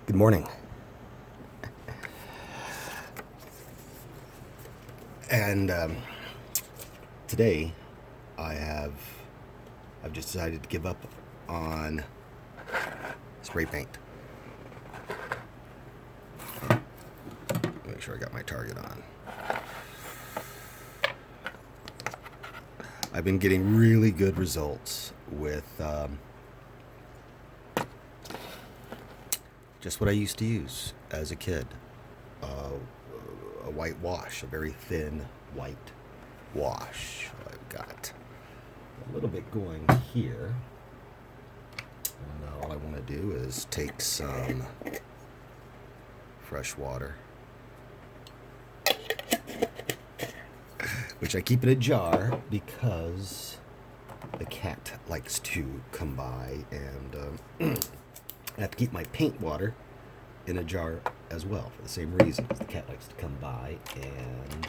Good morning. And today I've just decided to give up on spray paint. Make sure I got my target on. I've been getting really good results with just what I used to use as a kid. A white wash, a very thin white wash. I've got a little bit going here. And all I want to do is take some fresh water, which I keep in a jar because the cat likes to come by, and I have to keep my paint water in a jar as well for the same reason, because the cat likes to come by and...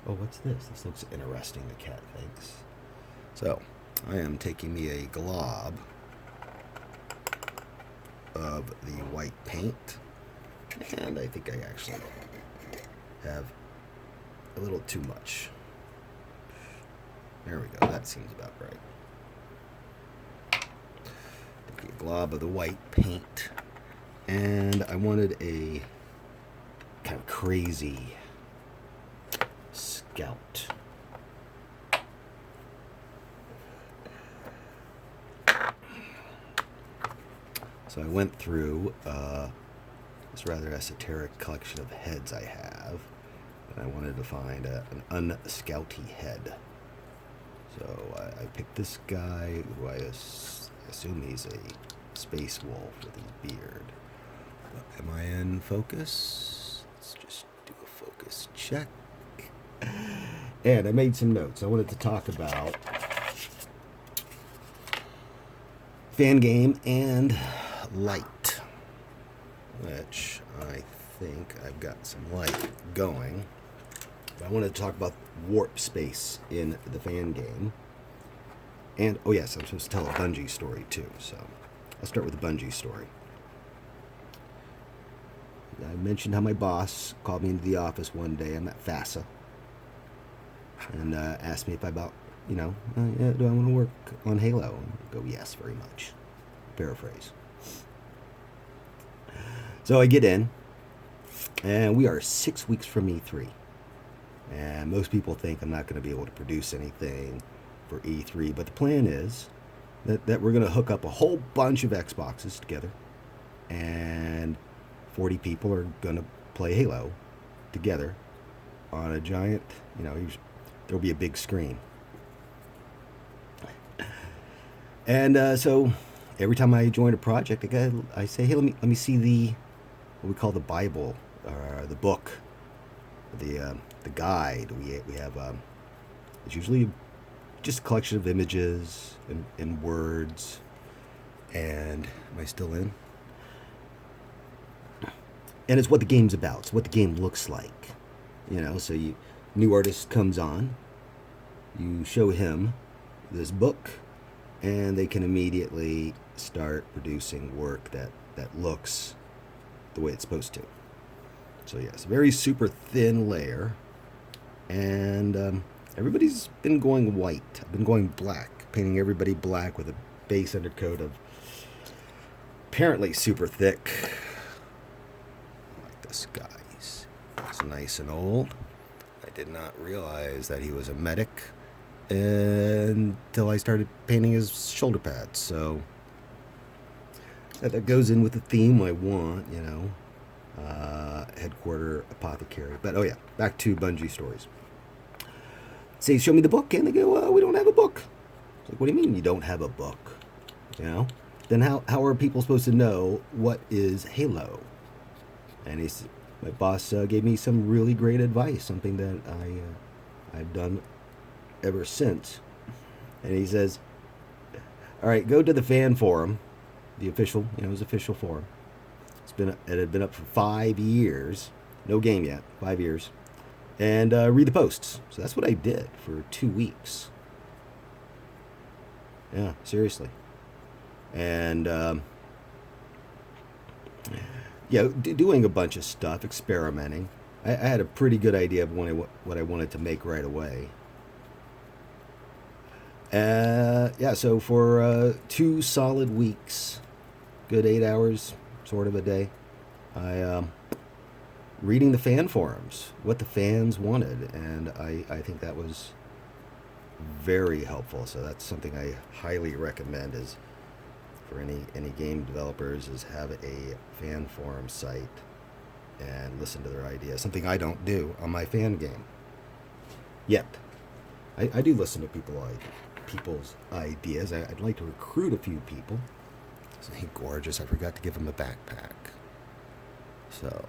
Oh, what's this? This looks interesting, the cat thinks. So, I am taking me a glob of the white paint, and I think I actually have a little too much. There we go, that seems about right. Take a glob of the white paint, and I wanted a kind of crazy scout. So I went through this rather esoteric collection of heads I have, and I wanted to find an unscouty head. So I picked this guy, who I assume he's a space wolf with his beard. Am I in focus? Let's just do a focus check. And I made some notes. I wanted to talk about fangame and light, which I think I've got some light going. But I wanted to talk about warp space in the fangame. And, oh yes, I'm supposed to tell a Bungie story too, so I'll start with the Bungie story. I mentioned how my boss called me into the office one day. I'm at FASA, and asked me if I do I want to work on Halo? And I go, yes, very much. Paraphrase. So I get in, and we are 6 weeks from E3. And most people think I'm not going to be able to produce anything for E3, but the plan is that we're going to hook up a whole bunch of Xboxes together, and 40 people are going to play Halo together on a giant, there'll be a big screen. And so every time I join a project, I say, hey, let me see what we call the Bible, or the book, the guide. We have it's usually just a collection of images and words. And am I still in? And it's what the game's about. It's what the game looks like. So new artist comes on, you show him this book, and they can immediately start producing work that looks the way it's supposed to. So yes, very super thin layer. And everybody's been going white. I've been going black, painting everybody black with a base undercoat of apparently super thick. This guy's nice and old. I did not realize that he was a medic until I started painting his shoulder pads. So that goes in with the theme I want, headquarter apothecary. But oh yeah, back to Bungie Stories. Say, show me the book, and they go, well, we don't have a book. It's like, what do you mean you don't have a book? Then how are people supposed to know what is Halo? And my boss gave me some really great advice, something that I've done ever since. And he says, all right, go to the fan forum, the official, his official forum. It had been up for 5 years, no game yet, 5 years, and read the posts. So that's what I did for 2 weeks. Yeah, seriously. And doing a bunch of stuff, experimenting. I had a pretty good idea of what I wanted to make right away. So for 2 solid weeks, good 8 hours, sort of a day, I reading the fan forums, what the fans wanted, and I think that was very helpful. So that's something I highly recommend is for any game developers is have a fan forum site and listen to their ideas. Something I don't do on my fan game yet. I do listen to people's ideas. I'd like to recruit a few people. Isn't he gorgeous? I forgot to give him a backpack. So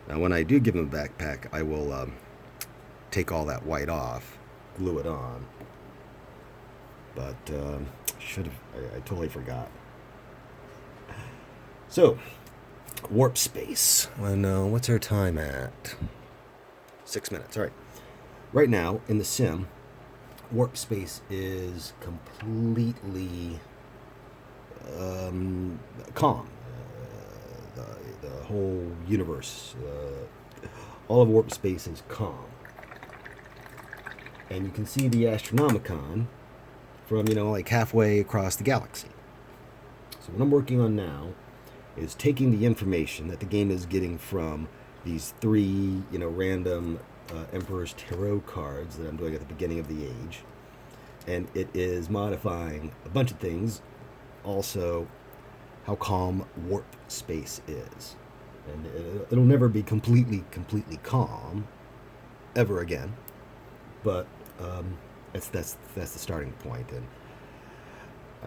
now when I do give him a backpack, I will take all that white off, glue it on. But I totally forgot. So, warp space. What's our time at? 6 minutes. All right. Right now in the sim, warp space is completely calm. The whole universe, all of warp space is calm, and you can see the Astronomicon from like halfway across the galaxy. So what I'm working on now is taking the information that the game is getting from these 3 random Emperor's Tarot cards that I'm doing at the beginning of the age, and it is modifying a bunch of things. Also, how calm warp space is, and it'll never be completely calm ever again. But that's the starting point, and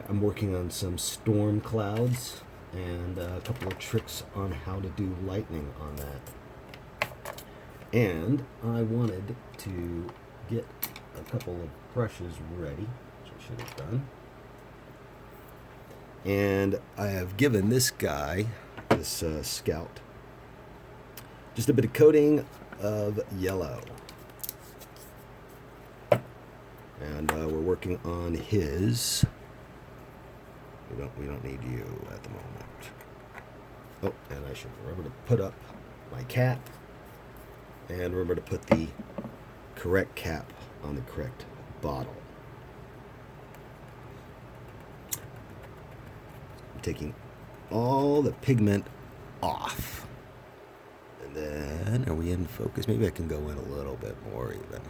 I'm working on some storm clouds and a couple of tricks on how to do lightning on that. And I wanted to get a couple of brushes ready, which I should have done. And I have given this guy, this scout, just a bit of coating of yellow. And we're working on his. We don't need you at the moment. Oh, and I should remember to put up my cap, and remember to put the correct cap on the correct bottle. I'm taking all the pigment off. And then, are we in focus? Maybe I can go in a little bit more even.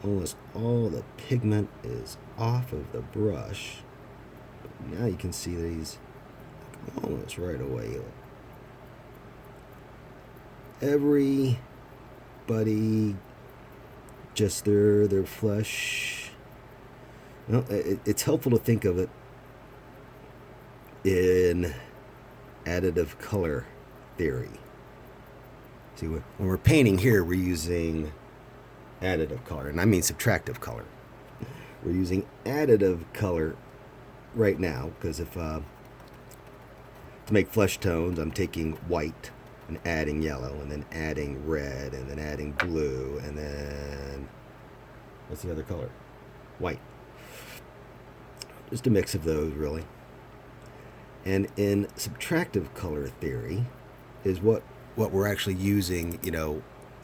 Almost all the pigment is off of the brush. But now you can see that he's almost right away. Everybody, just their flesh. It's helpful to think of it in additive color theory. See, when we're painting here, we're using additive color, and I mean subtractive color. We're using additive color right now because if to make flesh tones, I'm taking white and adding yellow, and then adding red, and then adding blue, and then what's the other color? White. Just a mix of those, really. And in subtractive color theory is what we're actually using,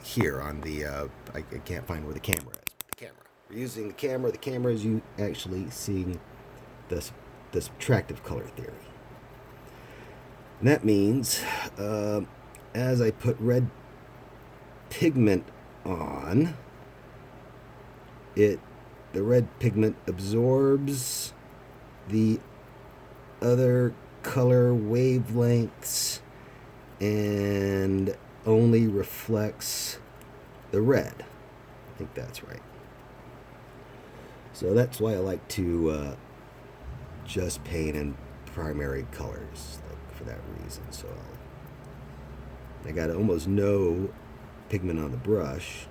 here on the I can't find where the camera is. The camera. We're using the camera. The camera is you actually seeing the subtractive color theory. And that means as I put red pigment on, the red pigment absorbs the other color wavelengths and only reflects the red. I think that's right. So that's why I like to just paint in primary colors, like for that reason. So I got almost no pigment on the brush,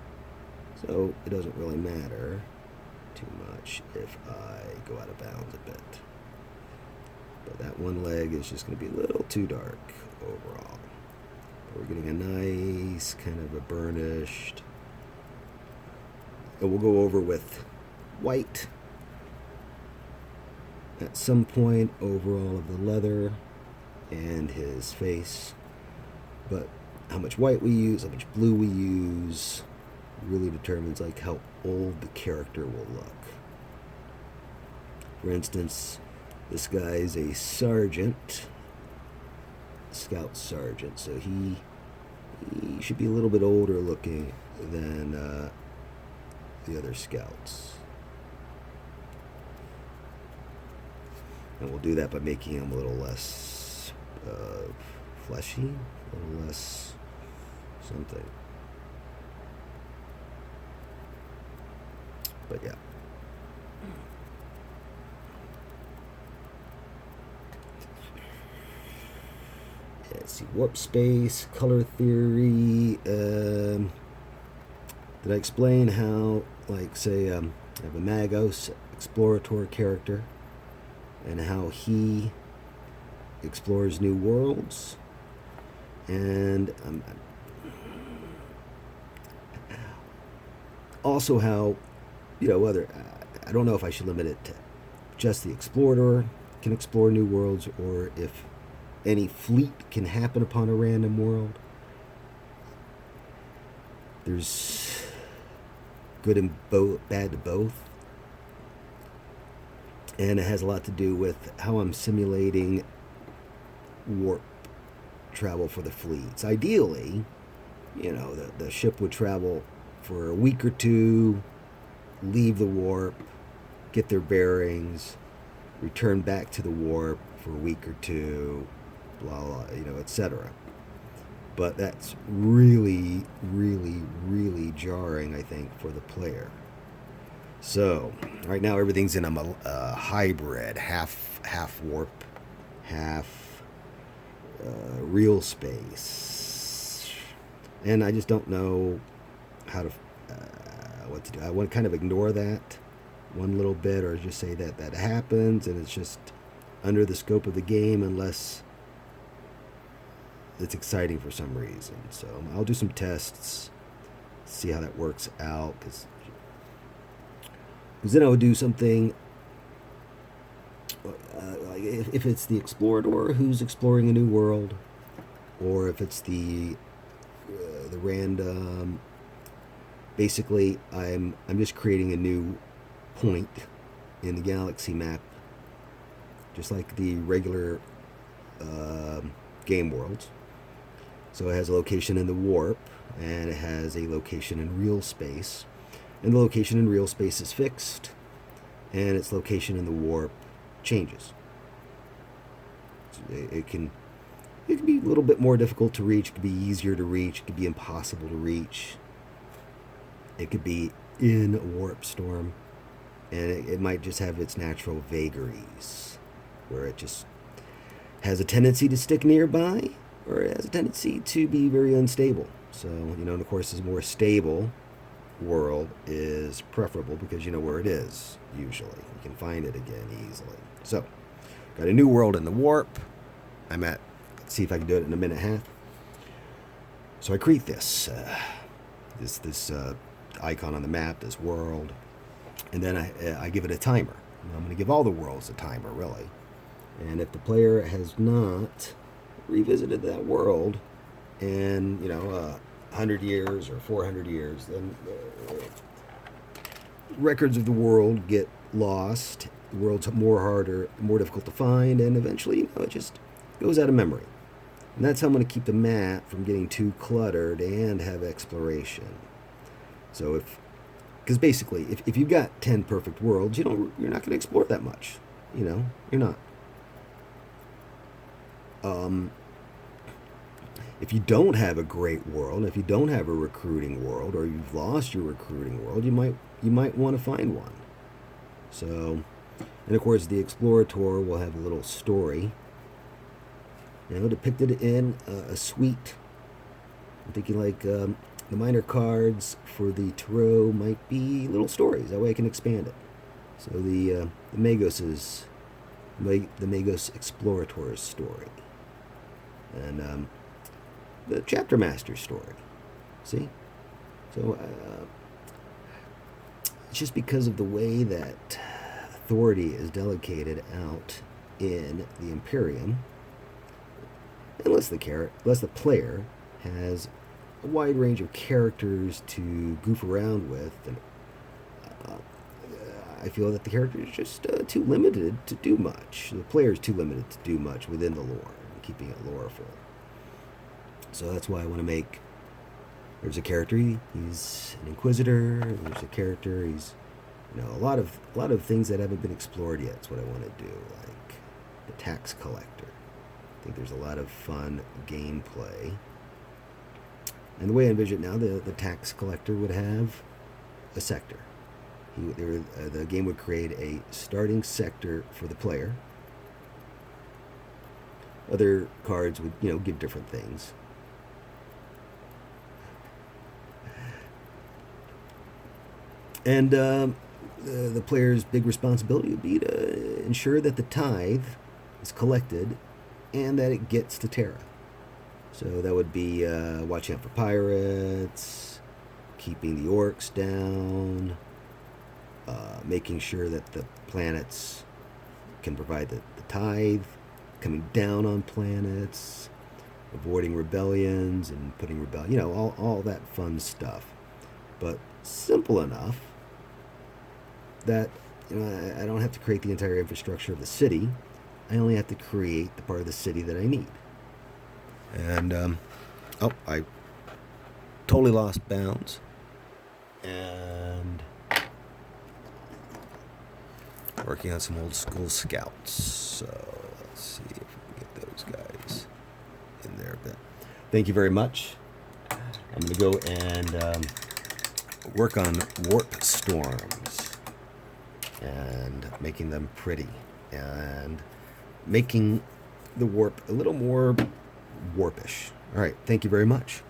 so it doesn't really matter too much if I go out of bounds a bit. But that one leg is just going to be a little too dark overall. We're getting a nice kind of a burnished. And we'll go over with white at some point over all of the leather and his face. But how much white we use, how much blue we use, really determines like how old the character will look. For instance, this guy's a sergeant, scout sergeant, so he should be a little bit older looking than the other scouts. And we'll do that by making him a little less fleshy, a little less something. But yeah. Let's see, warp space, color theory. Did I explain how, like, say, I have a Magos explorator character and how he explores new worlds? And also how, I don't know if I should limit it to just the explorer can explore new worlds, or if any fleet can happen upon a random world. There's good and bad to both. And it has a lot to do with how I'm simulating warp travel for the fleets. Ideally, the ship would travel for a week or two, leave the warp, get their bearings, return back to the warp for a week or two, blah, blah, etc. But that's really, really, really jarring, I think, for the player. So, right now everything's in a hybrid, half warp, half real space. And I just don't know how to, what to do. I want to kind of ignore that one little bit, or just say that happens and it's just under the scope of the game, unless it's exciting for some reason. So I'll do some tests, see how that works out, because then I would do something like if it's the explorer who's exploring a new world, or if it's the random. Basically, I'm just creating a new point in the galaxy map, just like the regular game worlds. So it has a location in the warp, and it has a location in real space. And the location in real space is fixed, and its location in the warp changes. So it can be a little bit more difficult to reach, it could be easier to reach, it could be impossible to reach. It could be in a warp storm, and it might just have its natural vagaries, where it just has a tendency to stick nearby, or it has a tendency to be very unstable. So, and of course, a more stable world is preferable, because you know where it is, usually. You can find it again easily. So, got a new world in the warp. Let's see if I can do it in a minute and a half. So I create this icon on the map, this world, and then I give it a timer. I'm going to give all the worlds a timer, really. And if the player has not revisited that world in 100 years or 400 years, then records of the world get lost. The world's more difficult to find, and eventually it just goes out of memory. And that's how I'm going to keep the map from getting too cluttered and have exploration. So because basically, if you've got 10 perfect worlds, you're not going to explore that much. You're not. If you don't have a great world, if you don't have a recruiting world, or you've lost your recruiting world, you might want to find one. So, and of course, the explorator will have a little story, depicted in a suite. I'm thinking like the minor cards for the tarot might be little stories. That way I can expand it. So the Magos Explorator's story, and the Chapter Master's story. See? So it's just because of the way that authority is delegated out in the Imperium, unless the player has a wide range of characters to goof around with, and I feel that the character is just too limited to do much. The player is too limited to do much within the lore, keeping it loreful. So that's why I want to make. There's a character, he's an Inquisitor. There's a character, he's, a lot of things that haven't been explored yet. That's what I want to do, like the tax collector. I think there's a lot of fun gameplay. And the way I envision it now, the tax collector would have a sector. The game would create a starting sector for the player. Other cards would, give different things. And the player's big responsibility would be to ensure that the tithe is collected and that it gets to Terra. So that would be watching out for pirates, keeping the orcs down, making sure that the planets can provide the tithe, coming down on planets, avoiding rebellions and putting all that fun stuff. But simple enough that I don't have to create the entire infrastructure of the city. I only have to create the part of the city that I need. And I totally lost bounds. And working on some old school scouts. So let's see if we can get those guys in there a bit. Thank you very much. I'm going to go and work on warp storms and making them pretty and making the warp a little more warpish. All right, thank you very much.